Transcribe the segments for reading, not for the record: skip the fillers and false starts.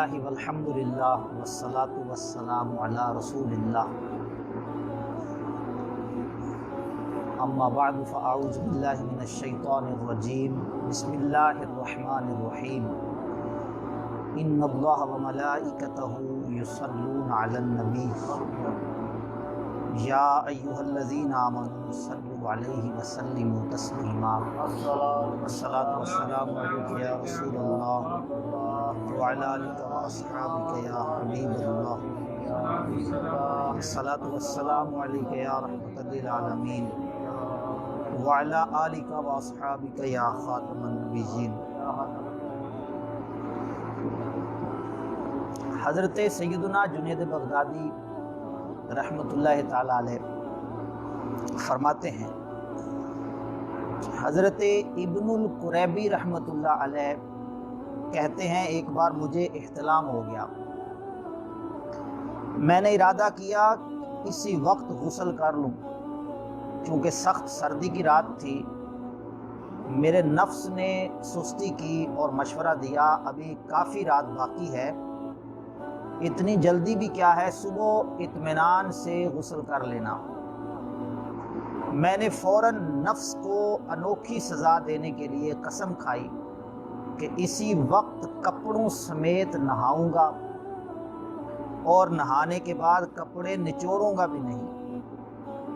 اللہ والحمد للہ والصلاۃ والسلام علی رسول اللہ اما بعد فاعوذ باللہ من الشیطان الرجیم بسم اللہ الرحمن الرحیم ان اللہ وملائکتہ یصلون علی النبی یا ایہا الذین آمنوا صلوا علیہ وسلموا تسلیما والصلاۃ والسلام علیک یا رسول اللہ وعلی آلک واصحابک یا حبیب اللہ الصلاۃ والسلام علیک یا رحمۃ للعالمین وعلی آلک واصحابک یا خاتم النبیین۔ حضرت سیدنا جنید بغدادی رحمۃ اللہ تعالی علیہ فرماتے ہیں، حضرت ابن القریبی رحمۃ اللہ علیہ کہتے ہیں ایک بار مجھے احتلام ہو گیا، میں نے ارادہ کیا اسی وقت غسل کر لوں، چونکہ سخت سردی کی رات تھی۔ میرے نفس نے سستی کی اور مشورہ دیا ابھی کافی رات باقی ہے، اتنی جلدی بھی کیا ہے، صبح اطمینان سے غسل کر لینا۔ میں نے فوراً نفس کو انوکھی سزا دینے کے لیے قسم کھائی کہ اسی وقت کپڑوں سمیت نہاؤں گا اور نہانے کے بعد کپڑے نچوڑوں گا بھی نہیں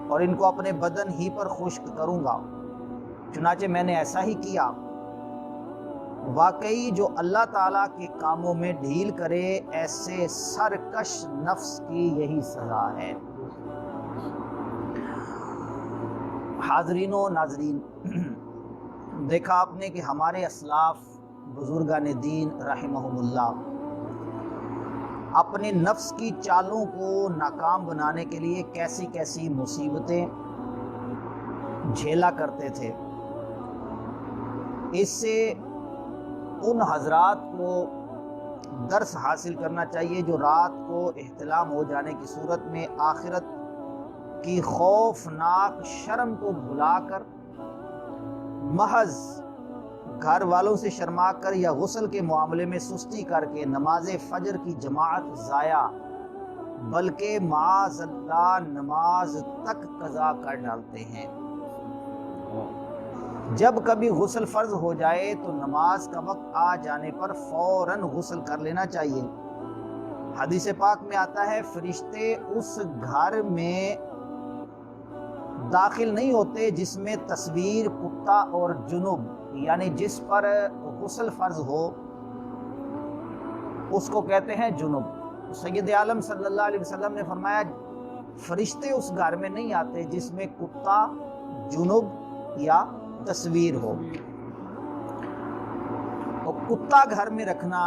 اور ان کو اپنے بدن ہی پر خشک کروں گا۔ چنانچہ میں نے ایسا ہی کیا۔ واقعی جو اللہ تعالیٰ کے کاموں میں ڈھیل کرے ایسے سرکش نفس کی یہی سزا ہے۔ حاضرین و ناظرین، دیکھا آپ نے کہ ہمارے اسلاف بزرگان دین رحمہم اللہ اپنے نفس کی چالوں کو ناکام بنانے کے لیے کیسی کیسی مصیبتیں جھیلا کرتے تھے۔ اس سے ان حضرات کو درس حاصل کرنا چاہیے جو رات کو احتلام ہو جانے کی صورت میں آخرت کی خوفناک شرم کو بھلا کر محض گھر والوں سے شرما کر یا غسل کے معاملے میں سستی کر کے نماز فجر کی جماعت ضائع بلکہ معاذ اللہ نماز تک قضا کر ڈالتے ہیں۔ جب کبھی غسل فرض ہو جائے تو نماز کا وقت آ جانے پر فوراً غسل کر لینا چاہیے۔ حدیث پاک میں آتا ہے فرشتے اس گھر میں داخل نہیں ہوتے جس میں تصویر کتا اور جنب، یعنی جس پر غسل فرض ہو اس کو کہتے ہیں جنب۔ سید عالم صلی اللہ علیہ وسلم نے فرمایا فرشتے اس گھر میں نہیں آتے جس میں کتا، جنب یا تصویر ہو۔ تو کتا گھر میں رکھنا،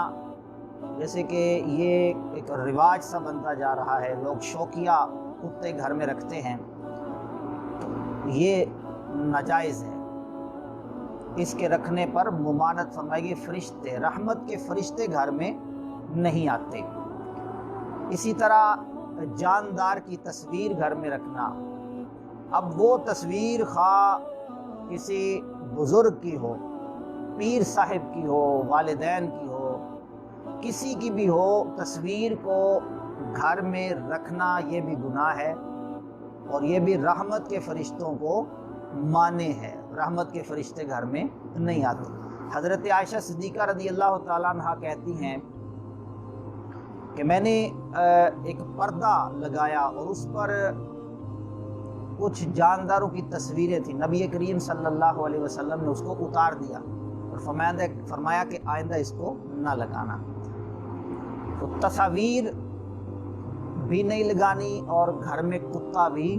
جیسے کہ یہ ایک رواج سا بنتا جا رہا ہے، لوگ شوقیہ کتے گھر میں رکھتے ہیں، یہ ناجائز ہے۔ اس کے رکھنے پر ممانعت فرمائی گئی، فرشتے رحمت کے فرشتے گھر میں نہیں آتے۔ اسی طرح جاندار کی تصویر گھر میں رکھنا، اب وہ تصویر خواہ کسی بزرگ کی ہو، پیر صاحب کی ہو، والدین کی ہو، کسی کی بھی ہو، تصویر کو گھر میں رکھنا یہ بھی گناہ ہے اور یہ بھی رحمت کے فرشتوں کو مانے ہے۔ رحمت کے فرشتے گھر میں نہیں آتے۔ حضرت عائشہ صدیقہ رضی اللہ تعالیٰ عنہ کہتی ہیں کہ میں نے ایک پردہ لگایا اور اس پر کچھ جانداروں کی تصویریں تھیں، نبی کریم صلی اللہ علیہ وسلم نے اس کو اتار دیا اور فرمایا کہ آئندہ اس کو نہ لگانا۔ تو تصاویر بھی نہیں لگانی اور گھر میں کتا بھی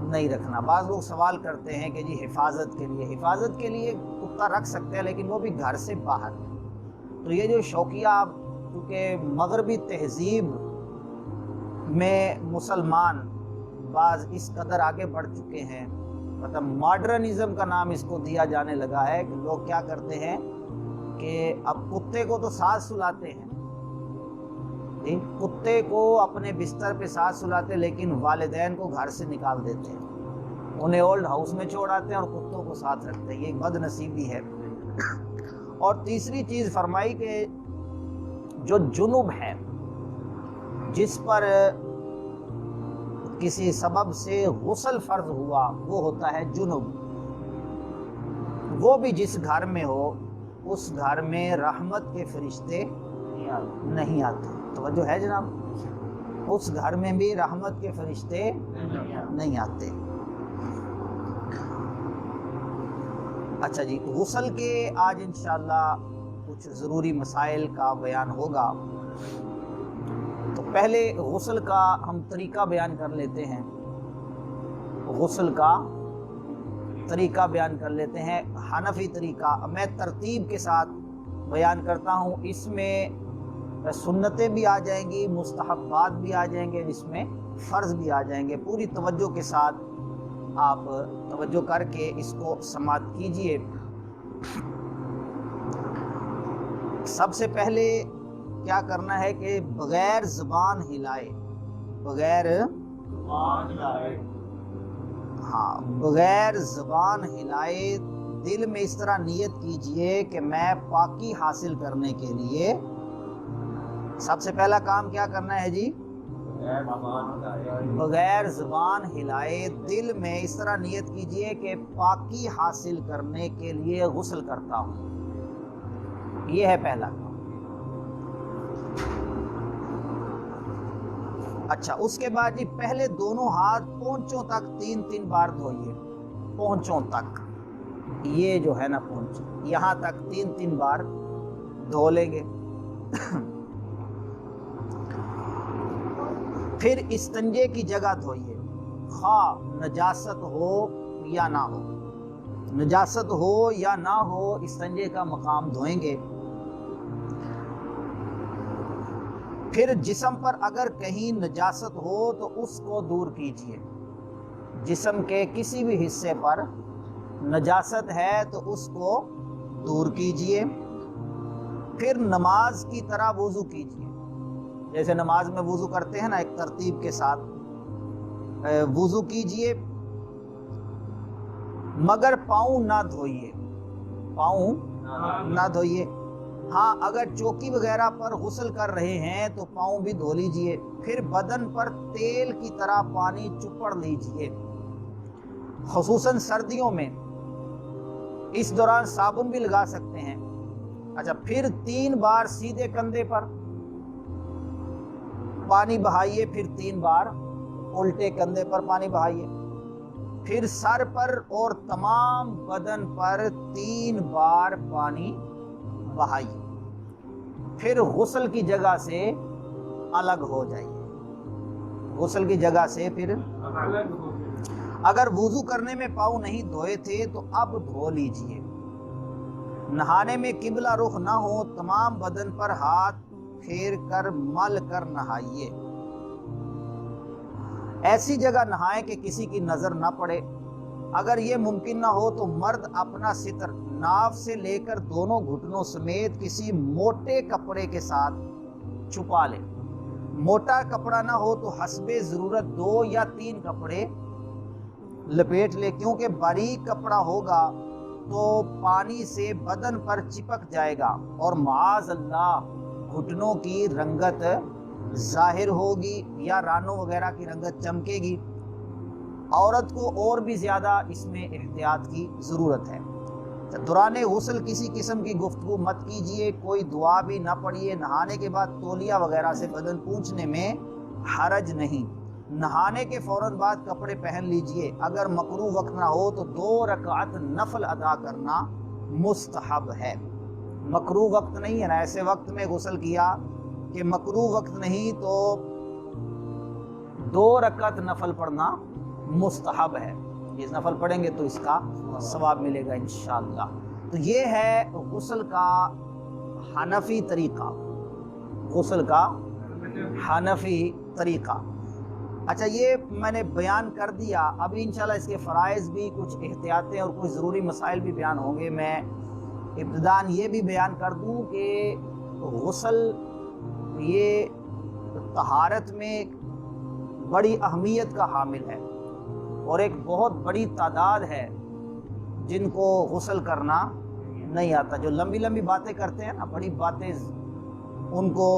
نہیں رکھنا۔ بعض لوگ سوال کرتے ہیں کہ جی حفاظت کے لیے کتا رکھ سکتے ہیں لیکن وہ بھی گھر سے باہر۔ تو یہ جو شوقیہ، کیونکہ مغربی تہذیب میں مسلمان بعض اس قدر آگے بڑھ چکے ہیں، مطلب ماڈرنزم کا نام اس کو دیا جانے لگا ہے کہ لوگ کیا کرتے ہیں کہ اب کتے کو تو ساتھ سلاتے ہیں، کتے کو اپنے بستر پہ ساتھ سلاتے لیکن والدین کو گھر سے نکال دیتے ہیں، انہیں اولڈ ہاؤس میں چھوڑ آتے ہیں اور کتوں کو ساتھ رکھتے ہیں۔ یہ بد نصیبی ہے۔ اور تیسری چیز فرمائی کہ جو جنب ہے، جس پر کسی سبب سے غسل فرض ہوا، وہ ہوتا ہے جنب، وہ بھی جس گھر میں ہو اس گھر میں رحمت کے فرشتے نہیں آتے۔ توجہ ہے جناب؟ اس گھر میں بھی رحمت کے فرشتے نہیں آتے۔ اچھا جی، غسل کے آج انشاءاللہ کچھ ضروری مسائل کا بیان ہوگا۔ تو پہلے غسل کا ہم طریقہ بیان کر لیتے ہیں، غسل کا طریقہ بیان کر لیتے ہیں، حنفی طریقہ۔ میں ترتیب کے ساتھ بیان کرتا ہوں، اس میں سنتیں بھی آ جائیں گی، مستحبات بھی آ جائیں گے، جس میں فرض بھی آ جائیں گے۔ پوری توجہ کے ساتھ آپ توجہ کر کے اس کو سماعت کیجئے۔ سب سے پہلے کیا کرنا ہے کہ بغیر زبان ہلائے، بغیر زبان ہلائے دل میں اس طرح نیت کیجئے کہ میں پاکی حاصل کرنے کے لیے، سب سے پہلا کام کیا کرنا ہے جی؟ بغیر زبان ہلائے دل میں اس طرح نیت کیجئے کہ پاکی حاصل کرنے کے لیے غسل کرتا ہوں، یہ ہے پہلا کام۔ اچھا، اس کے بعد جی پہلے دونوں ہاتھ پونچھوں تک 3 بار دھوئیے، پونچھوں تک، یہ جو ہے نا پونچھ، یہاں تک 3 بار دھو لیں گے۔ پھر استنجے کی جگہ دھوئیے، خواہ نجاست ہو یا نہ ہو، نجاست ہو یا نہ ہو استنجے کا مقام دھوئیں گے۔ پھر جسم پر اگر کہیں نجاست ہو تو اس کو دور کیجئے، جسم کے کسی بھی حصے پر نجاست ہے تو اس کو دور کیجئے۔ پھر نماز کی طرح وضو کیجئے، جیسے نماز میں وضو کرتے ہیں نا ایک ترتیب کے ساتھ وضو کیجئے، مگر پاؤں نہ دھوئیے، پاؤں نہ دھوئیے۔ ہاں اگر چوکی وغیرہ پر غسل کر رہے ہیں تو پاؤں بھی دھو لیجئے۔ پھر بدن پر تیل کی طرح پانی چپڑ لیجئے، خصوصاً سردیوں میں، اس دوران صابن بھی لگا سکتے ہیں۔ اچھا، پھر 3 بار سیدھے کندھے پر پانی بہائیے، پھر 3 بار الٹے کندھے پر پانی بہائیے، پھر سر پر اور تمام بدن پر 3 بار پانی بہائیے، پھر غسل کی جگہ سے الگ ہو جائیے، غسل کی جگہ سے پھر الگ ہو جائیے۔ اگر وضو کرنے میں پاؤں نہیں دھوئے تھے تو اب دھو لیجئے۔ نہانے میں قبلہ رخ نہ ہو، تمام بدن پر ہاتھ پھیر کر مل کر نہائیے، ایسی جگہ نہائیں کہ کسی کی نظر نہ پڑے۔ اگر یہ ممکن نہ ہو تو مرد اپنا ستر ناف سے لے کر دونوں گھٹنوں سمیت کسی موٹے کپڑے کے ساتھ چھپا لے۔ موٹا کپڑا نہ ہو تو حسب ضرورت 2 یا 3 کپڑے لپیٹ لے، کیونکہ باریک کپڑا ہوگا تو پانی سے بدن پر چپک جائے گا اور معاذ اللہ گھٹنوں کی رنگت ظاہر ہوگی یا رانوں وغیرہ کی رنگت چمکے گی۔ عورت کو اور بھی زیادہ اس میں احتیاط کی ضرورت ہے۔ دوران غسل کسی قسم کی گفتگو مت کیجیے، کوئی دعا بھی نہ پڑھیے۔ نہانے کے بعد تولیہ وغیرہ سے بدن پونچھنے میں حرج نہیں۔ نہانے کے فوراً بعد کپڑے پہن لیجئے۔ اگر مکروہ وقت نہ ہو تو 2 رکعت نفل ادا کرنا مستحب ہے۔ مکروہ وقت نہیں ہے نا، ایسے وقت میں غسل کیا کہ مکروہ وقت نہیں تو 2 رکعت نفل پڑھنا مستحب ہے۔ یہ نفل پڑھیں گے تو اس کا ثواب ملے گا انشاءاللہ۔ تو یہ ہے غسل کا حنفی طریقہ، غسل کا حنفی طریقہ۔ اچھا، یہ میں نے بیان کر دیا، ابھی انشاءاللہ اس کے فرائض بھی، کچھ احتیاطیں اور کچھ ضروری مسائل بھی بیان ہوں گے۔ میں ابتداً یہ بھی بیان کر دوں کہ غسل یہ طہارت میں بڑی اہمیت کا حامل ہے، اور ایک بہت بڑی تعداد ہے جن کو غسل کرنا نہیں آتا، جو لمبی لمبی باتیں کرتے ہیں نا، بڑی باتیں، ان کو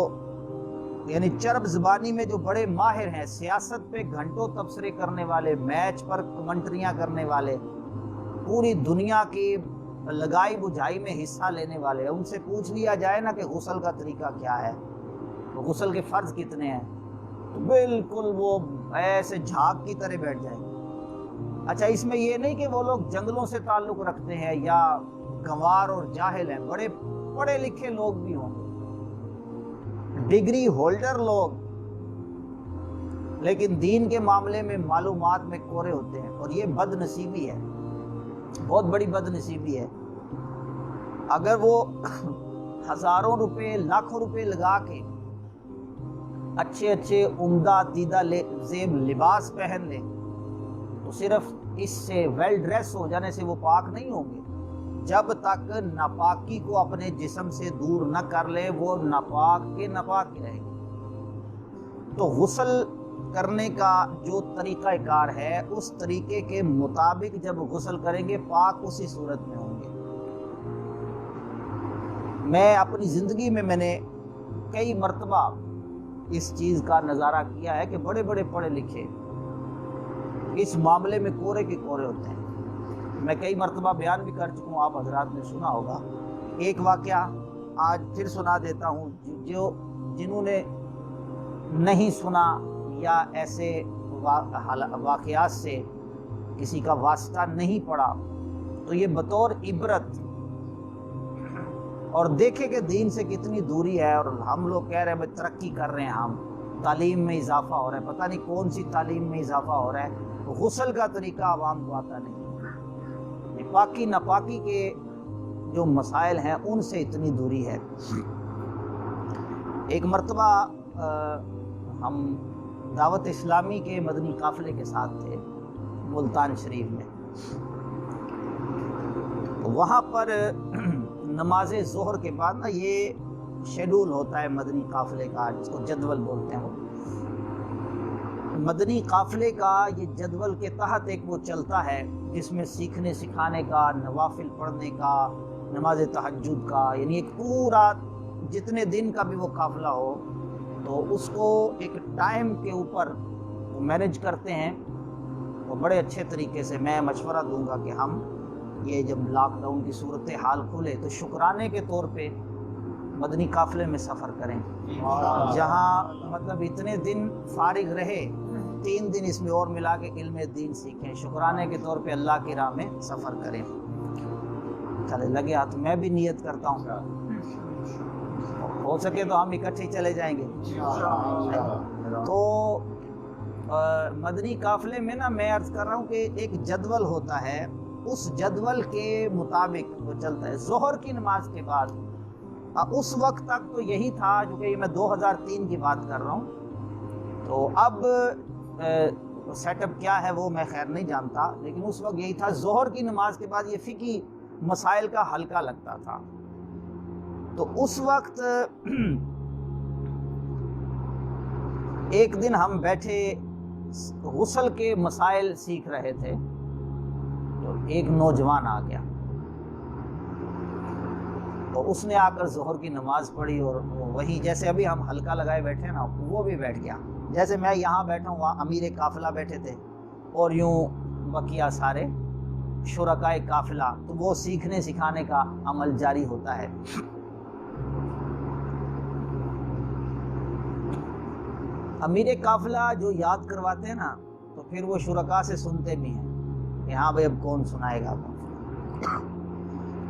یعنی چرب زبانی میں جو بڑے ماہر ہیں، سیاست پہ گھنٹوں تبصرے کرنے والے، میچ پر کمنٹریاں کرنے والے، پوری دنیا کی لگائی بجھائی میں حصہ لینے والے، ان سے پوچھ لیا جائے نا کہ غسل کا طریقہ کیا ہے، غسل کے فرض کتنے ہیں، تو بالکل وہ ایسے جھاگ کی طرح بیٹھ جائیں گے۔ اچھا، اس میں یہ نہیں کہ وہ لوگ جنگلوں سے تعلق رکھتے ہیں یا گنوار اور جاہل ہیں، بڑے پڑھے لکھے لوگ بھی ہوں گے، ڈگری ہولڈر لوگ، لیکن دین کے معاملے میں معلومات میں کورے ہوتے ہیں، اور یہ بد نصیبی ہے، بہت بڑی بد نصیبی ہے۔ اگر وہ ہزاروں روپے، لاکھوں روپے لگا کے اچھے اچھے عمدہ دیدہ زیب لباس پہن لیں تو صرف اس سے ویل ڈریس ہو جانے سے وہ پاک نہیں ہوں گے۔ جب تک ناپاکی کو اپنے جسم سے دور نہ کر لے وہ ناپاک کے ناپاک ہی رہیں گے۔ تو غسل کرنے کا جو طریقہ کار ہے اس طریقے کے مطابق جب غسل کریں گے پاک اسی صورت میں ہوں گے۔ میں اپنی زندگی میں نے کئی مرتبہ اس چیز کا نظارہ کیا ہے کہ بڑے بڑے پڑھے لکھے اس معاملے میں کورے کے کورے ہوتے ہیں۔ میں کئی مرتبہ بیان بھی کر چکا ہوں، آپ حضرات نے سنا ہوگا۔ ایک واقعہ آج پھر سنا دیتا ہوں، جو جنہوں نے نہیں سنا یا ایسے واقعات سے کسی کا واسطہ نہیں پڑا تو یہ بطور عبرت، اور دیکھے کہ دین سے کتنی دوری ہے، اور ہم لوگ کہہ رہے ہیں ترقی کر رہے ہیں، ہم تعلیم میں اضافہ ہو رہا ہے، پتہ نہیں کون سی تعلیم میں اضافہ ہو رہا ہے، غسل کا طریقہ عوام کو آتا نہیں، پاکی ناپاکی کے جو مسائل ہیں ان سے اتنی دوری ہے۔ ایک مرتبہ ہم دعوت اسلامی کے مدنی قافلے کے ساتھ تھے ملتان شریف میں، وہاں پر نماز ظہر کے بعد نا یہ شیڈول ہوتا ہے مدنی قافلے کا، جس کو جدول بولتے ہیں، وہ مدنی قافلے کا یہ جدول کے تحت ایک وہ چلتا ہے جس میں سیکھنے سکھانے کا، نوافل پڑھنے کا، نماز تہجد کا، یعنی ایک پورا جتنے دن کا بھی وہ قافلہ ہو تو اس کو ایک ٹائم کے اوپر وہ مینیج کرتے ہیں، وہ بڑے اچھے طریقے سے۔ میں مشورہ دوں گا کہ ہم یہ جب لاک ڈاؤن کی صورتحال کھلے تو شکرانے کے طور پہ مدنی قافلے میں سفر کریں، جہاں مطلب اتنے دن فارغ رہے، 3 دن اس میں اور ملا کے علم دین سیکھیں، شکرانے کے طور پہ اللہ کی راہ میں سفر کریں۔ چلے لگے ہاتھ، میں بھی نیت کرتا ہوں، ہو سکے تو ہم اکٹھے چلے جائیں گے۔ تو مدنی قافلے میں نا میں عرض کر رہا ہوں کہ ایک جدول ہوتا ہے، اس جدول کے مطابق وہ چلتا ہے۔ ظہر کی نماز کے بعد اس وقت تک تو یہی تھا، جو کہ میں 2003 کی بات کر رہا ہوں، تو اب سیٹ اپ کیا ہے وہ میں خیر نہیں جانتا، لیکن اس وقت یہی تھا۔ ظہر کی نماز کے بعد یہ فقہی مسائل کا حلقہ لگتا تھا، تو اس وقت ایک دن ہم بیٹھے غسل کے مسائل سیکھ رہے تھے، تو ایک نوجوان آ گیا، تو اس نے آ کر ظہر کی نماز پڑھی، اور وہیں جیسے ابھی ہم حلقہ لگائے بیٹھے نا وہ بھی بیٹھ گیا، جیسے میں یہاں بیٹھا ہوں وہاں امیر قافلہ بیٹھے تھے، اور یوں بقیہ سارے شرکائے قافلہ، تو وہ سیکھنے سکھانے کا عمل جاری ہوتا ہے۔ امیر قافلہ جو یاد کرواتے ہیں نا تو پھر وہ شرکا سے سنتے بھی ہیں کہ ہاں بھائی اب کون سنائے گا۔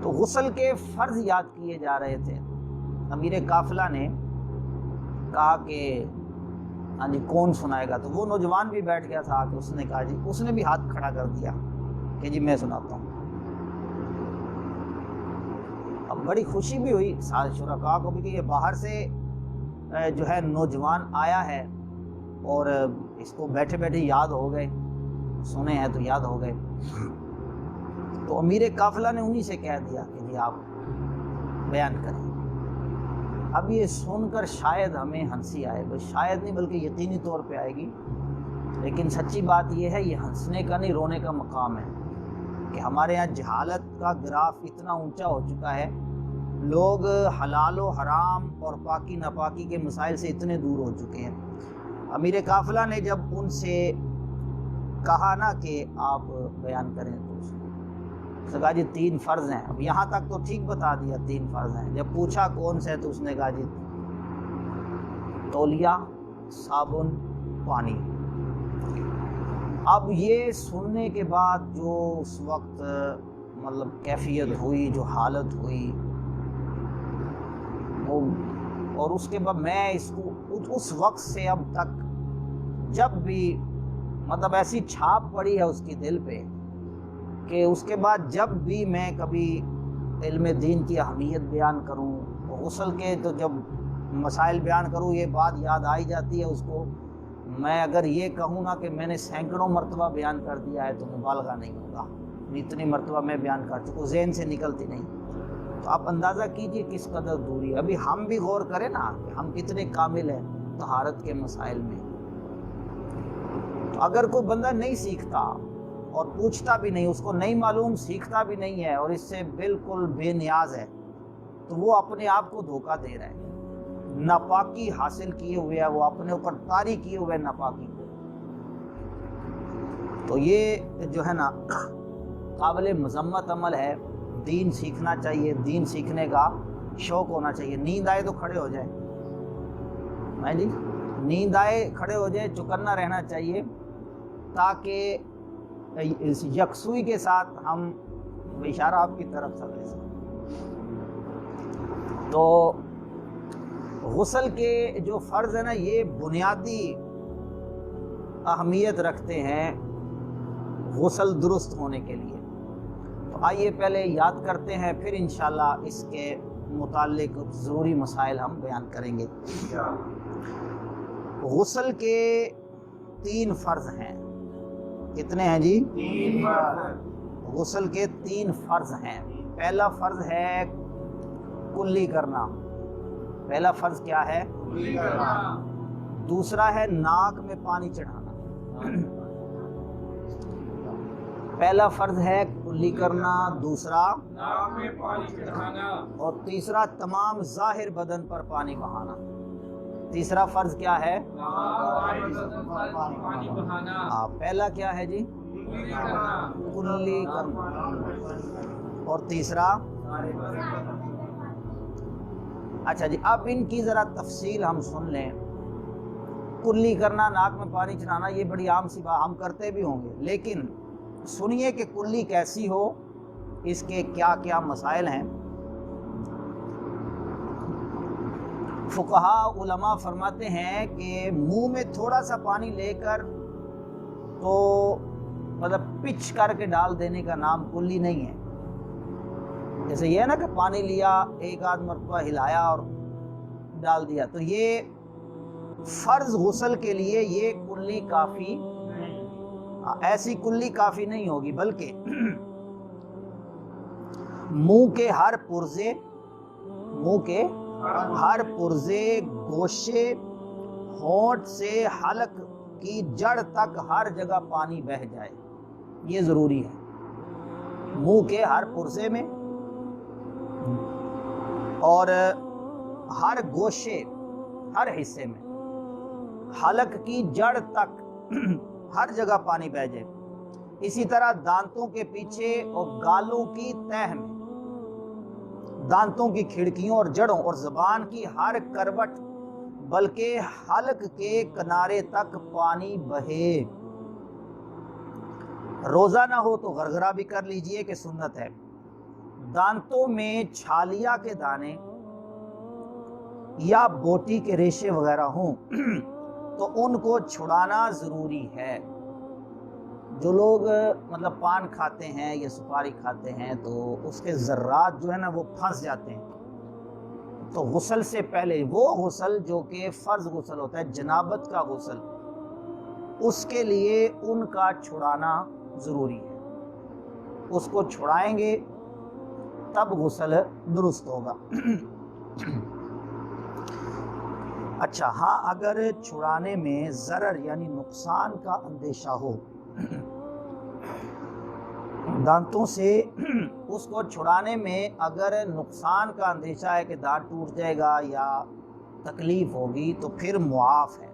تو غسل کے فرض یاد کیے جا رہے تھے، امیر قافلہ نے کہا کہ ہاں جی کون سنائے گا، تو وہ نوجوان بھی بیٹھ گیا تھا کہ اس نے کہا جی، اس نے بھی ہاتھ کھڑا کر دیا کہ جی میں سناتا ہوں۔ اب بڑی خوشی بھی ہوئی سارے شرکاء کو بھی کہ یہ باہر سے جو ہے نوجوان آیا ہے، اور اس کو بیٹھے بیٹھے یاد ہو گئے، سنے ہیں تو یاد ہو گئے۔ تو امیر قافلہ نے انہی سے کہہ دیا کہ جی آپ بیان کریں۔ اب یہ سن کر شاید ہمیں ہنسی آئے، شاید نہیں بلکہ یقینی طور پہ آئے گی، لیکن سچی بات یہ ہے، یہ ہنسنے کا نہیں رونے کا مقام ہے کہ ہمارے ہاں جہالت کا گراف اتنا اونچا ہو چکا ہے لوگ حلال و حرام اور پاکی ناپاکی کے مسائل سے اتنے دور ہو چکے ہیں۔ امیر قافلہ نے جب ان سے کہا نا کہ آپ بیان کریں تو اس نے کہا جی 3 فرض ہیں۔ اب یہاں تک تو ٹھیک بتا دیا 3 فرض ہیں، جب پوچھا کون سے تو اس نے کہا جی تولیہ، صابن، پانی۔ اب یہ سننے کے بعد جو اس وقت مطلب کیفیت ہوئی، جو حالت ہوئی، اور اس کے بعد میں اس کو اس وقت سے اب تک جب بھی مطلب ایسی چھاپ پڑی ہے اس کی دل پہ کہ اس کے بعد جب بھی میں کبھی علم دین کی اہمیت بیان کروں، غسل کے تو جب مسائل بیان کروں یہ بات یاد آئی جاتی ہے اس کو۔ میں اگر یہ کہوں نا کہ میں نے سینکڑوں مرتبہ بیان کر دیا ہے تو مبالغہ نہیں ہوگا، اتنی مرتبہ میں بیان کر چکا، ذہن سے نکلتی نہیں۔ تو آپ اندازہ کیجئے کس قدر دوری ہے۔ ابھی ہم بھی غور کریں نا کہ ہم کتنے کامل ہیں طہارت کے مسائل میں۔ تو اگر کوئی بندہ نہیں سیکھتا اور پوچھتا بھی نہیں، اس کو نہیں معلوم، سیکھتا بھی نہیں ہے اور اس سے بالکل بے نیاز ہے، تو وہ اپنے آپ کو دھوکہ دے رہا ہے، ناپاکی حاصل کیے ہوئے ہے، وہ اپنے اوپر طاری کیے ہوئے ناپاکی۔ تو یہ جو ہے نا قابل مذمت عمل ہے۔ دین سیکھنا چاہیے، دین سیکھنے کا شوق ہونا چاہیے۔ نیند آئے تو کھڑے ہو جائیں، میں جی نیند آئے کھڑے ہو جائے، چوکنا رہنا چاہیے تاکہ یکسوئی کے ساتھ ہم اشارہ آپ کی طرف سے لے سکیں۔ تو غسل کے جو فرض ہے نا یہ بنیادی اہمیت رکھتے ہیں غسل درست ہونے کے لیے۔ تو آئیے پہلے یاد کرتے ہیں، پھر انشاءاللہ اس کے متعلق ضروری مسائل ہم بیان کریں گے۔ غسل کے 3 فرض ہیں۔ کتنے ہیں جی؟ 3 فرض۔ غسل کے 3 فرض ہیں۔ پہلا فرض ہے کلی کرنا۔ پہلا فرض کیا ہے؟ کلی کرنا۔ دوسرا ہے ناک میں پانی چڑھانا۔ پہلا فرض ہے کلی کرنا، دوسرا ناک میں پانی چڑھانا، اور تیسرا تمام ظاہر بدن پر پانی بہانا۔ تیسرا فرض کیا ہے؟ پانی بہانا۔ پہلا کیا ہے جی؟ کلی کرنا۔ کلی کرنا، اور تیسرا؟ اچھا جی، اب ان کی ذرا تفصیل ہم سن لیں۔ کلی کرنا، ناک میں پانی چڑھانا، یہ بڑی عام سی بات، ہم کرتے بھی ہوں گے، لیکن سنیے کہ کلی کیسی ہو، اس کے کیا کیا مسائل ہیں۔ فقہاء علماء فرماتے ہیں کہ منہ میں تھوڑا سا پانی لے کر تو مطلب پچ کر کے ڈال دینے کا نام کلی نہیں ہے۔ جیسے یہ ہے نا کہ پانی لیا، ایک آدھ مرتبہ ہلایا اور ڈال دیا، تو یہ فرض غسل کے لیے یہ کلی کافی، ایسی کلی کافی نہیں ہوگی، بلکہ منہ کے ہر پرزے، گوشے، ہونٹ سے حلق کی جڑ تک ہر جگہ پانی بہہ جائے، یہ ضروری ہے۔ منہ کے ہر پرزے میں اور ہر گوشے، ہر حصے میں، حلق کی جڑ تک ہر جگہ پانی بہہ جائے۔ اسی طرح دانتوں کے پیچھے اور گالوں کی تہہ میں، دانتوں کی کھڑکیوں اور جڑوں اور زبان کی ہر کروٹ بلکہ حلق کے کنارے تک پانی بہے۔ روزہ نہ ہو تو غرغرہ بھی کر لیجئے کہ سنت ہے۔ دانتوں میں چھالیا کے دانے یا بوٹی کے ریشے وغیرہ ہوں تو ان کو چھڑانا ضروری ہے۔ جو لوگ مطلب پان کھاتے ہیں یا سپاری کھاتے ہیں تو اس کے ذرات جو ہے نا وہ پھنس جاتے ہیں، تو غسل سے پہلے وہ غسل جو کہ فرض غسل ہوتا ہے، جنابت کا غسل، اس کے لیے ان کا چھڑانا ضروری ہے۔ اس کو چھڑائیں گے تب غسل درست ہوگا۔ اچھا ہاں، اگر چھڑانے میں ضرر یعنی نقصان کا اندیشہ ہو، دانتوں سے اس کو چھڑانے میں اگر نقصان کا اندیشہ ہے کہ دانت ٹوٹ جائے گا یا تکلیف ہوگی تو پھر معاف ہے.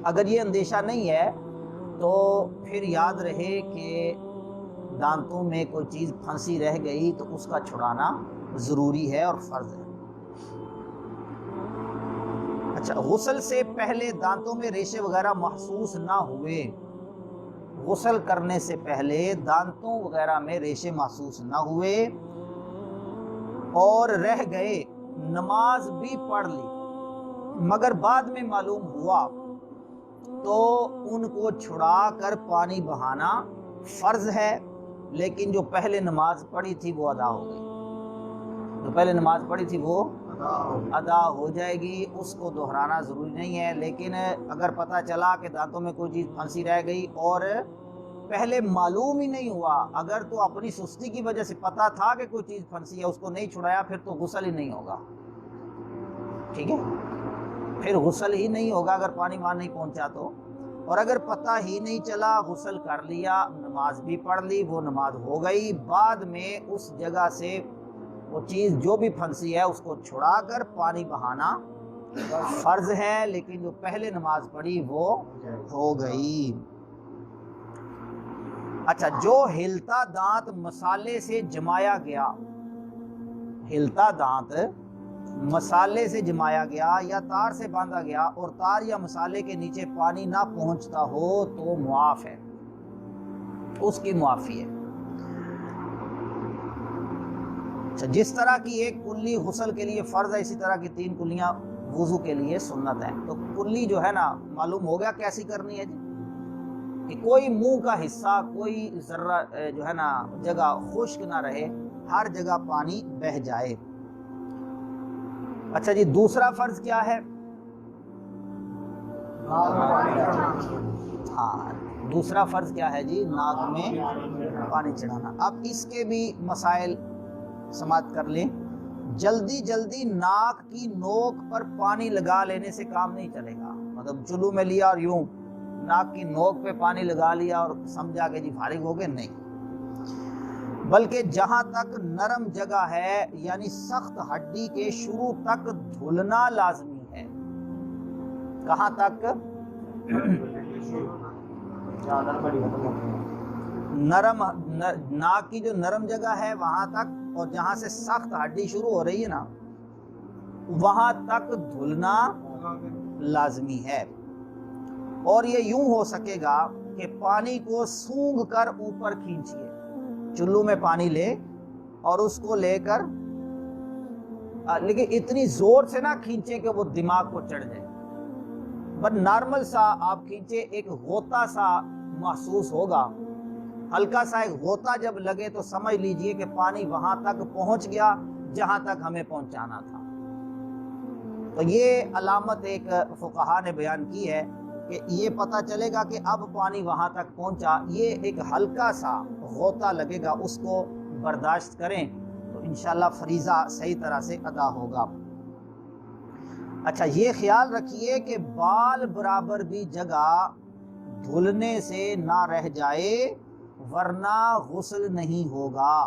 اگر یہ اندیشہ نہیں ہے تو پھر یاد رہے کہ دانتوں میں کوئی چیز پھنسی رہ گئی تو اس کا چھڑانا ضروری ہے اور فرض ہے. اچھا، غسل سے پہلے دانتوں میں ریشے وغیرہ محسوس نہ ہوئے، غسل کرنے سے پہلے دانتوں وغیرہ میں ریشے محسوس نہ ہوئے اور رہ گئے، نماز بھی پڑھ لی مگر بعد میں معلوم ہوا تو ان کو چھڑا کر پانی بہانا فرض ہے، لیکن جو پہلے نماز پڑھی تھی وہ ادا ہو گئی. جو پہلے نماز پڑھی تھی وہ ادا ہو جائے گی، اس کو دہرانا ضروری نہیں ہے. لیکن اگر پتہ چلا کہ دانتوں میں کوئی چیز پھنسی رہ گئی اور پہلے معلوم ہی نہیں ہوا، اگر تو اپنی سستی کی وجہ سے پتہ تھا کہ کوئی چیز پھنسی ہے، اس کو نہیں چھڑایا، پھر تو غسل ہی نہیں ہوگا. ٹھیک ہے، پھر غسل ہی نہیں ہوگا اگر پانی وہاں نہیں پہنچا تو. اور اگر پتہ ہی نہیں چلا، غسل کر لیا، نماز بھی پڑھ لی، وہ نماز ہو گئی، بعد میں اس جگہ سے وہ چیز جو بھی پھنسی ہے اس کو چھڑا کر پانی بہانا فرض ہے، لیکن جو پہلے نماز پڑھی وہ ہو گئی. اچھا، جو ہلتا دانت مسالے سے جمایا گیا، ہلتا دانت مسالے سے جمایا گیا یا تار سے باندھا گیا اور تار یا مسالے کے نیچے پانی نہ پہنچتا ہو تو معاف ہے، اس کی معافی ہے. جس طرح کی ایک کلی غسل کے لیے فرض ہے، اسی طرح کی 3 کلیاں وضو کے لیے سنت ہیں. تو کلی جو ہے نا، معلوم ہو گیا کیسی کرنی ہے جی، کہ کوئی منہ کا حصہ، کوئی ذرہ جو ہے نا جگہ خشک نہ رہے، ہر جگہ پانی بہہ جائے. اچھا جی، دوسرا فرض کیا ہے؟ ہاں، دوسرا فرض کیا ہے جی؟ ناک میں پانی چڑھانا. اب اس کے بھی مسائل سماعت کر لیں. جلدی جلدی ناک کی نوک پر پانی لگا لینے سے کام نہیں چلے گا. مطلب چلو میں لیا اور یوں ناک کی نوک پہ پانی لگا لیا اور سمجھا کہ جی فارغ ہو گئے، نہیں. بلکہ جہاں تک نرم جگہ ہے، یعنی سخت ہڈی کے شروع تک دھلنا لازمی ہے. کہاں تک؟ نرم، ناک کی جو نرم جگہ ہے وہاں تک، اور جہاں سے سخت ہڈی شروع ہو رہی ہے نا وہاں تک دھلنا لازمی ہے. اور یہ یوں ہو سکے گا کہ پانی کو سونگھ کر اوپر کھینچیے. چلو میں پانی لے اور اس کو لے کر، لیکن اتنی زور سے نہ کھینچے کہ وہ دماغ کو چڑھ جائے، بس نارمل سا آپ کھینچے. ایک غوطہ سا محسوس ہوگا، ہلکا سا ایک غوطہ جب لگے تو سمجھ لیجئے کہ پانی وہاں تک پہنچ گیا جہاں تک ہمیں پہنچانا تھا. تو یہ علامت ایک فقہا نے بیان کی ہے کہ یہ پتہ چلے گا کہ اب پانی وہاں تک پہنچا. یہ ایک ہلکا سا غوطہ لگے گا، اس کو برداشت کریں تو انشاءاللہ فریضہ صحیح طرح سے ادا ہوگا. اچھا، یہ خیال رکھیے کہ بال برابر بھی جگہ دھلنے سے نہ رہ جائے ورنہ غسل نہیں ہوگا.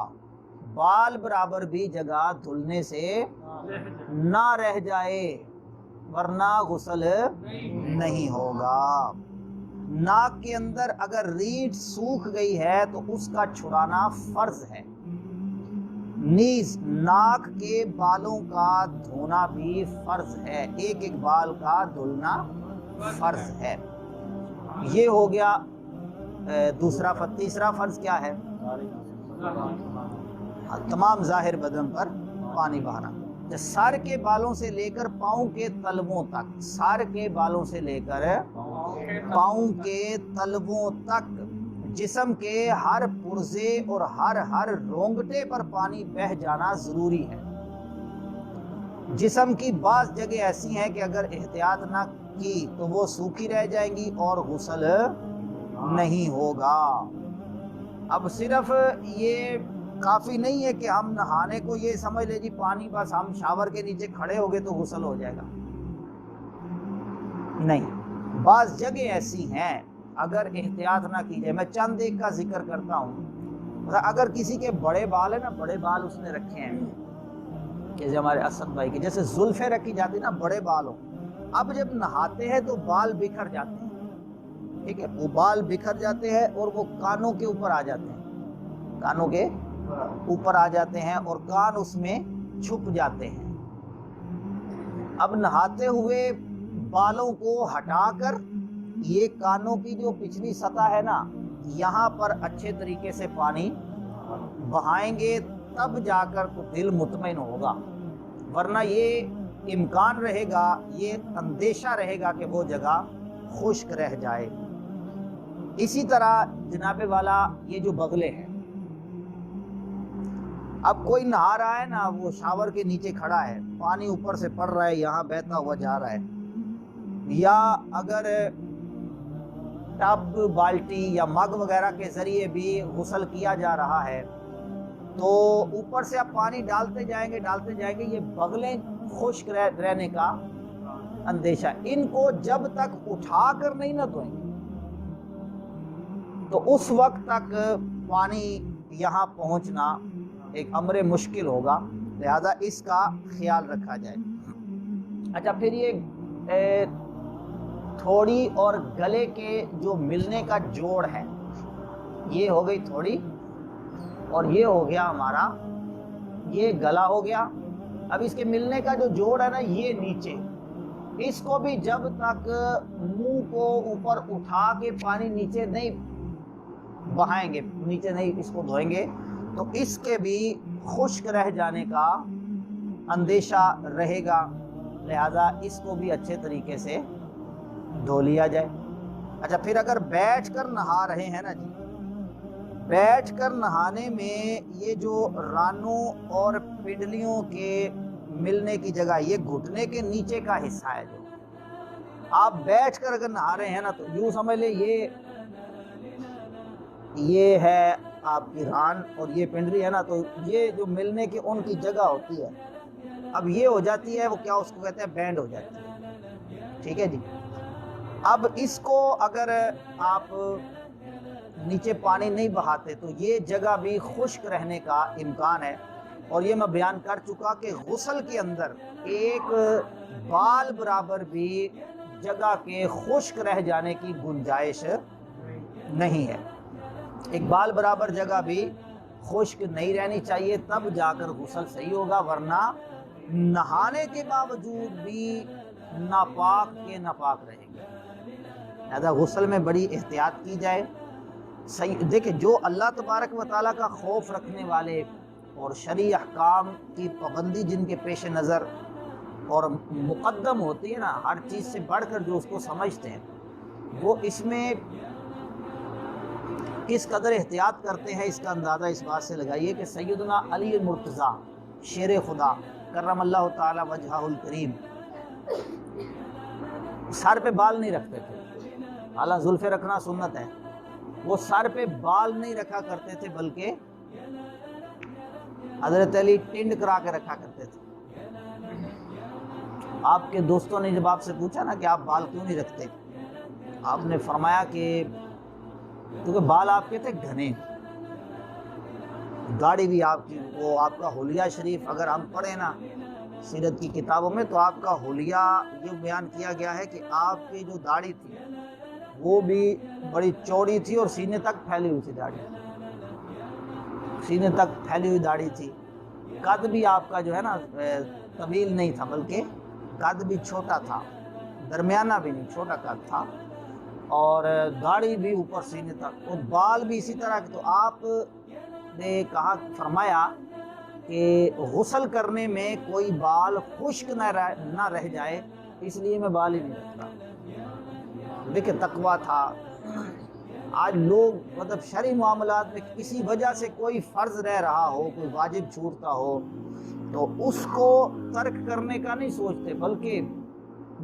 بال برابر بھی جگہ دھلنے سے نہ رہ جائے ورنہ غسل نہیں ہوگا. ناک کے اندر اگر ریڑھ سوکھ گئی ہے تو اس کا چھڑانا فرض ہے. نیز ناک کے بالوں کا دھونا بھی فرض ہے، ایک ایک بال کا دھلنا فرض ہے. یہ ہو گیا دوسرا فرض. تیسرا فرض کیا ہے؟ تمام ظاہر بدن پر پانی بہانا. سر کے بالوں سے لے کر پاؤں کے تلووں تک، سر کے بالوں سے لے کر پاؤں کے تلووں تک جسم کے ہر پرزے اور ہر رونگٹے پر پانی بہہ جانا ضروری ہے. جسم کی بعض جگہ ایسی ہیں کہ اگر احتیاط نہ کی تو وہ سوکھی رہ جائیں گی اور غسل نہیں ہوگا. اب صرف یہ کافی نہیں ہے کہ ہم نہانے کو یہ سمجھ لیں جی پانی بس ہم شاور کے نیچے کھڑے ہو گئے تو غسل ہو جائے گا. نہیں، بعض جگہ ایسی ہیں اگر احتیاط نہ کی جائے، میں چند ایک کا ذکر کرتا ہوں، اگر کسی کے بڑے بال ہیں نا، بڑے بال اس نے رکھے ہیں، جیسے ہمارے اسد بھائی کے جیسے زلفیں رکھی جاتی نا، بڑے بال ہوں، اب جب نہاتے ہیں تو بال بکھر جاتے ہیں، ٹھیک ہے، وہ بال بکھر جاتے ہیں اور وہ کانوں کے اوپر آ جاتے ہیں، کانوں کے اوپر آ جاتے ہیں اور کان اس میں چھپ جاتے ہیں۔ اب نہاتے ہوئے بالوں کو ہٹا کر یہ کانوں کی جو پچھلی سطح ہے نا، یہاں پر اچھے طریقے سے پانی بہائیں گے، تب جا کر تو دل مطمئن ہوگا، ورنہ یہ امکان رہے گا، یہ اندیشہ رہے گا کہ وہ جگہ خشک رہ جائے۔ اسی طرح جناب والا یہ جو بغلے ہیں، اب کوئی نہا رہا ہے نا، وہ شاور کے نیچے کھڑا ہے، پانی اوپر سے پڑ رہا ہے، یہاں بہتا ہوا جا رہا ہے، یا اگر ٹب، بالٹی یا مگ وغیرہ کے ذریعے بھی غسل کیا جا رہا ہے، تو اوپر سے اب پانی ڈالتے جائیں گے، یہ بغلیں خشک رہنے کا اندیشہ، ان کو جب تک اٹھا کر نہیں نہ دھوئیں گے تو اس وقت تک پانی یہاں پہنچنا ایک امر مشکل ہوگا، لہذا اس کا خیال رکھا جائے۔ اچھا، پھر یہ تھوڑی اور گلے کے جو ملنے کا جوڑ ہے، یہ ہو گئی تھوڑی اور یہ ہو گیا ہمارا، یہ گلا ہو گیا۔ اب اس کے ملنے کا جو جوڑ ہے نا، یہ نیچے، اس کو بھی جب تک منہ کو اوپر اٹھا کے پانی نیچے نہیں بہائیں گے، نیچے نہیں اس کو دھوئیں گے، تو اس کے بھی خشک رہ جانے کا اندیشہ رہے گا، لہذا اس کو بھی اچھے طریقے سے دھو لیا جائے۔ اچھا، پھر اگر بیٹھ کر نہا رہے ہیں نا جی، بیٹھ کر نہانے میں یہ جو رانوں اور پنڈلیوں کے ملنے کی جگہ، یہ گھٹنے کے نیچے کا حصہ ہے، جو آپ بیٹھ کر اگر نہا رہے ہیں نا، تو یوں سمجھ لیں یہ ہے آپ کی ران اور یہ پنڈلی ہے نا، تو یہ جو ملنے کی ان کی جگہ ہوتی ہے، اب یہ ہو جاتی ہے، وہ کیا اس کو کہتے ہیں، بینڈ ہو جاتی ہے، ٹھیک ہے جی۔ اب اس کو اگر آپ نیچے پانی نہیں بہاتے تو یہ جگہ بھی خشک رہنے کا امکان ہے، اور یہ میں بیان کر چکا کہ غسل کے اندر ایک بال برابر بھی جگہ کے خشک رہ جانے کی گنجائش نہیں ہے، ایک بال برابر جگہ بھی خشک نہیں رہنی چاہیے، تب جا کر غسل صحیح ہوگا، ورنہ نہانے کے باوجود بھی ناپاک کے ناپاک رہیں گے۔ لہذا غسل میں بڑی احتیاط کی جائے۔ دیکھیں، جو اللہ تبارک و تعالیٰ کا خوف رکھنے والے اور شرعی احکام کی پابندی جن کے پیش نظر اور مقدم ہوتی ہے نا، ہر چیز سے بڑھ کر جو اس کو سمجھتے ہیں، وہ اس میں کس قدر احتیاط کرتے ہیں، اس کا اندازہ اس بات سے لگائیے کہ سیدنا علی مرتضیٰ شیر خدا کرم اللہ تعالی وجہہ الکریم سر پہ بال نہیں رکھتے تھے، حالانکہ زلفیں رکھنا سنت ہے، وہ سر پہ بال نہیں رکھا کرتے تھے، بلکہ حضرت علی ٹنڈ کرا کے رکھا کرتے تھے۔ آپ کے دوستوں نے جب آپ سے پوچھا نا کہ آپ بال کیوں نہیں رکھتے، آپ نے فرمایا کہ کیونکہ بال آپ کے تھے گھنے، داڑھی بھی آپ کی، وہ آپ کا حلیہ شریف اگر ہم پڑھیں نا سیرت کی کتابوں میں، تو آپ کا حلیہ یہ بیان کیا گیا ہے کہ آپ کی جو داڑھی تھی وہ بھی بڑی چوڑی تھی اور سینے تک پھیلی ہوئی تھی داڑھی، سینے تک پھیلی ہوئی داڑھی تھی۔ قد بھی آپ کا جو ہے نا طویل نہیں تھا، بلکہ قد بھی چھوٹا تھا، درمیانہ بھی نہیں، چھوٹا قد تھا، اور داڑھی بھی اوپر سینے تک، اور بال بھی اسی طرح۔ تو آپ نے کہا، فرمایا کہ غسل کرنے میں کوئی بال خشک نہ رہ جائے، اس لیے میں بال ہی نہیں رکھتا۔ دیکھیں، تقویٰ تھا۔ آج لوگ مطلب شرعی معاملات میں کسی وجہ سے کوئی فرض رہ رہا ہو، کوئی واجب چھوٹتا ہو، تو اس کو ترک کرنے کا نہیں سوچتے، بلکہ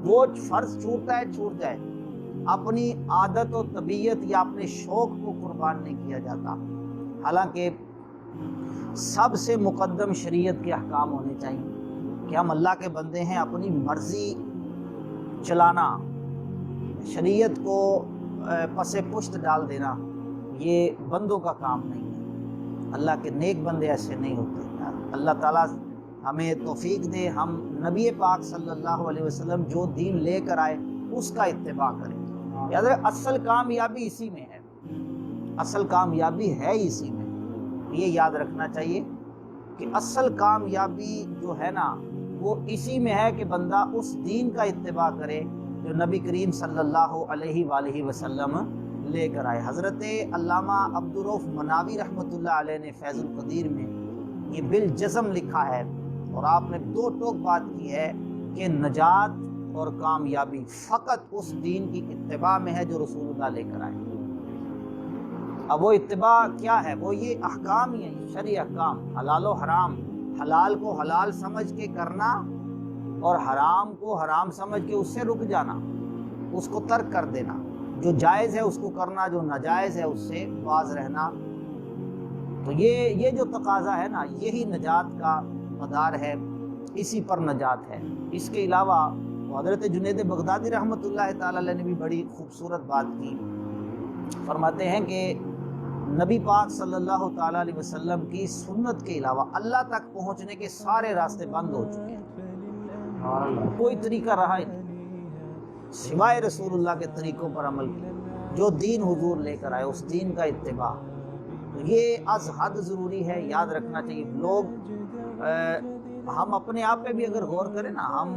وہ فرض چھوٹتا ہے چھوٹ جائے، اپنی عادت و طبیعت یا اپنے شوق کو قربان نہیں کیا جاتا۔ حالانکہ سب سے مقدم شریعت کے احکام ہونے چاہیے کہ ہم اللہ کے بندے ہیں، اپنی مرضی چلانا، شریعت کو پسے پشت ڈال دینا یہ بندوں کا کام نہیں ہے، اللہ کے نیک بندے ایسے نہیں ہوتے۔ اللہ تعالیٰ ہمیں توفیق دے، ہم نبی پاک صلی اللہ علیہ وسلم جو دین لے کر آئے اس کا اتباع کریں۔ یاد رکھیں اصل کامیابی اسی میں ہے، اصل کامیابی ہے اسی میں، یہ یاد رکھنا چاہیے کہ اصل کامیابی جو ہے نا وہ اسی میں ہے کہ بندہ اس دین کا اتباع کرے جو نبی کریم صلی اللہ علیہ وآلہ وسلم لے کر آئے۔ حضرت علامہ عبدالرؤف مناوی رحمۃ اللہ علیہ نے فیض القدیر میں یہ بالجزم لکھا ہے، اور آپ نے دو ٹوک بات کی ہے کہ نجات اور کامیابی فقط اس دین کی اتباع میں ہے جو رسول اللہ لے کر آئے۔ اب وہ اتباع کیا ہے؟ وہ یہ احکام ہی ہیں، شرعی احکام، حلال و حرام، حلال کو حلال سمجھ کے کرنا اور حرام کو حرام سمجھ کے اس سے رک جانا، اس کو ترک کر دینا، جو جائز ہے اس کو کرنا، جو ناجائز ہے اس سے باز رہنا۔ تو یہ جو تقاضا ہے نا یہی نجات کا مدار ہے، اسی پر نجات ہے۔ اس کے علاوہ حضرت جنید بغدادی رحمۃ اللہ تعالی علیہ نے بھی بڑی خوبصورت بات کی، فرماتے ہیں کہ نبی پاک صلی اللہ تعالیٰ علیہ وسلم کی سنت کے علاوہ اللہ تک پہنچنے کے سارے راستے بند ہو چکے ہیں، کوئی طریقہ رہا ہی نہیں سوائے رسول اللہ کے طریقوں پر عمل کی، جو دین حضور لے کر آئے اس دین کا اتباع۔ تو یہ از حد ضروری ہے، یاد رکھنا چاہیے۔ لوگ ہم اپنے آپ پہ بھی اگر غور کریں نا، ہم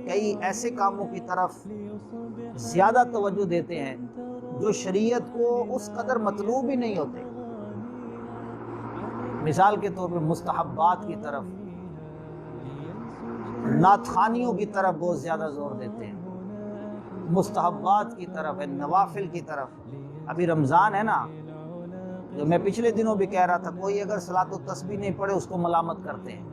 کئی ایسے کاموں کی طرف زیادہ توجہ دیتے ہیں جو شریعت کو اس قدر مطلوب ہی نہیں ہوتے۔ مثال کے طور پہ مستحبات کی طرف، نعت خوانیوں کی طرف بہت زیادہ زور دیتے ہیں، مستحبات کی طرف ہے، نوافل کی طرف۔ ابھی رمضان ہے نا، جو میں پچھلے دنوں بھی کہہ رہا تھا، کوئی اگر صلاۃ التسبیح نہیں پڑھے اس کو ملامت کرتے ہیں،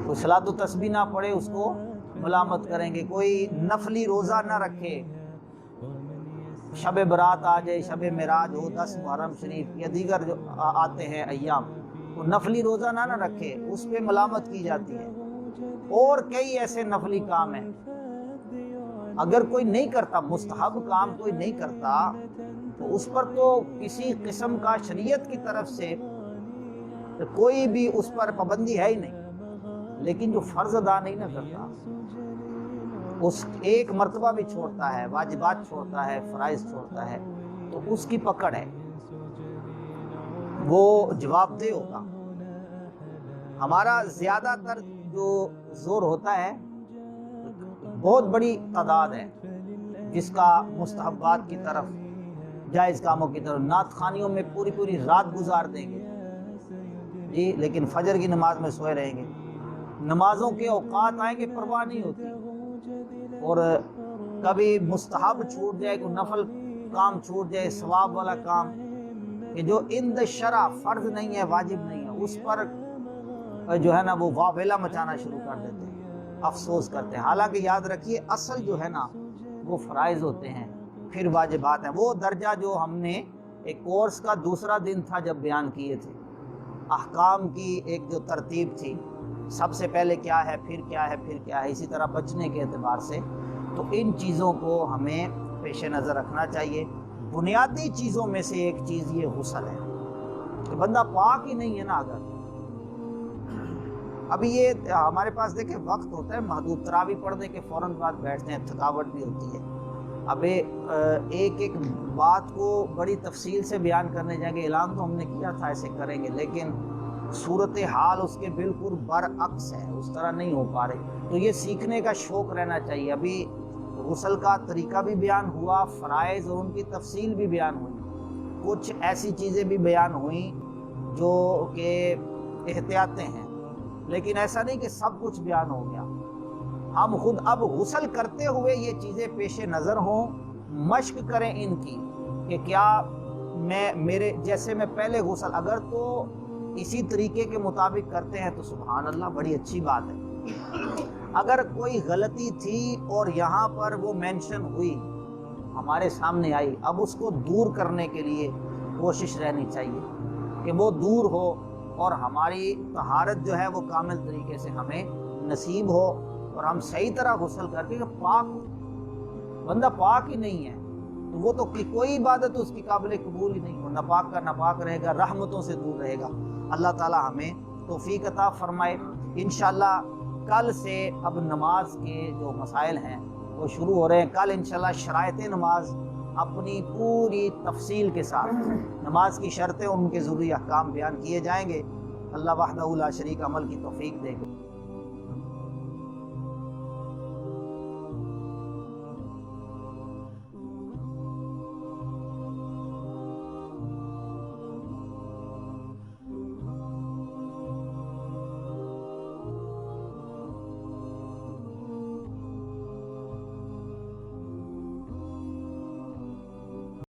کوئی صلاۃ التسبیح نہ پڑھے اس کو ملامت کریں گے، کوئی نفلی روزہ نہ رکھے، شب برات آ جائے، شب معراج ہو، 10 محرم شریف یا دیگر جو آتے ہیں ایام، وہ نفلی روزہ نہ رکھے، اس پہ ملامت کی جاتی ہے۔ اور کئی ایسے نفلی کام ہیں، اگر کوئی نہیں کرتا، مستحب کام کوئی نہیں کرتا، تو اس پر تو کسی قسم کا شریعت کی طرف سے کوئی بھی اس پر پابندی ہے ہی نہیں۔ لیکن جو فرض ادا نہیں نہ کرتا، اس ایک مرتبہ بھی چھوڑتا ہے، واجبات چھوڑتا ہے، فرائض چھوڑتا ہے، تو اس کی پکڑ ہے، وہ جواب دہ ہوگا۔ ہمارا زیادہ تر جو زور ہوتا ہے، بہت بڑی تعداد ہے جس کا مستحبات کی طرف، جائز کاموں کی طرف، نعت خوانیوں میں پوری پوری رات گزار دیں گے جی، لیکن فجر کی نماز میں سوئے رہیں گے، نمازوں کے اوقات آئیں گے پرواہ نہیں ہوتی، اور کبھی مستحب چھوٹ جائے، کوئی نفل کام چھوٹ جائے، ثواب والا کام کہ جو عند شرع فرض نہیں ہے، واجب نہیں ہے، اس پر جو ہے نا وہ واویلا مچانا شروع کر دیتے ہیں، افسوس کرتے ہیں۔ حالانکہ یاد رکھیے اصل جو ہے نا وہ فرائض ہوتے ہیں، پھر واجبات ہیں۔ وہ درجہ جو ہم نے ایک کورس کا دوسرا دن تھا جب بیان کیے تھے، احکام کی ایک جو ترتیب تھی، سب سے پہلے کیا ہے، پھر کیا ہے، پھر کیا ہے، اسی طرح بچنے کے اعتبار سے، تو ان چیزوں کو ہمیں پیش نظر رکھنا چاہیے۔ بنیادی چیزوں میں سے ایک چیز یہ غسل ہے کہ بندہ پاک ہی نہیں ہے نا، اگر ابھی یہ ہمارے پاس دیکھیں وقت ہوتا ہے محدود، تراویح پڑھنے کے فوراً بعد بیٹھتے ہیں، تھکاوٹ بھی ہوتی ہے، اب ایک ایک بات کو بڑی تفصیل سے بیان کرنے جائیں گے، اعلان تو ہم نے کیا تھا ایسے کریں گے، لیکن صورتحال اس کے بالکل برعکس ہے، اس طرح نہیں ہو پا رہی، تو یہ سیکھنے کا شوق رہنا چاہیے۔ ابھی غسل کا طریقہ بھی بیان ہوا، فرائض اور ان کی تفصیل بھی بیان ہوئی، کچھ ایسی چیزیں بھی بیان ہوئیں جو کہ احتیاطیں ہیں، لیکن ایسا نہیں کہ سب کچھ بیان ہو گیا۔ ہم خود اب غسل کرتے ہوئے یہ چیزیں پیش نظر ہوں، مشق کریں ان کی کہ کیا میرے جیسے میں پہلے غسل اگر تو اسی طریقے کے مطابق کرتے ہیں تو سبحان اللہ بڑی اچھی بات ہے، اگر کوئی غلطی تھی اور یہاں پر وہ مینشن ہوئی، ہمارے سامنے آئی، اب اس کو دور کرنے کے لیے کوشش رہنی چاہیے کہ وہ دور ہو اور ہماری طہارت جو ہے وہ کامل طریقے سے ہمیں نصیب ہو اور ہم صحیح طرح غسل کر کے پاک ہو۔ بندہ پاک ہی نہیں ہے تو وہ تو کوئی عبادت اس کی قابل قبول ہی نہیں، وہ ناپاک کا ناپاک رہے گا، رحمتوں سے دور رہے گا۔ اللہ تعالی ہمیں توفیق عطا فرمائے۔ انشاءاللہ کل سے اب نماز کے جو مسائل ہیں وہ شروع ہو رہے ہیں۔ کل انشاءاللہ شرائط نماز اپنی پوری تفصیل کے ساتھ نماز کی شرطیں، ان کے ضروری احکام بیان کیے جائیں گے۔ اللہ وحدہ لا شریک عمل کی توفیق دے گا۔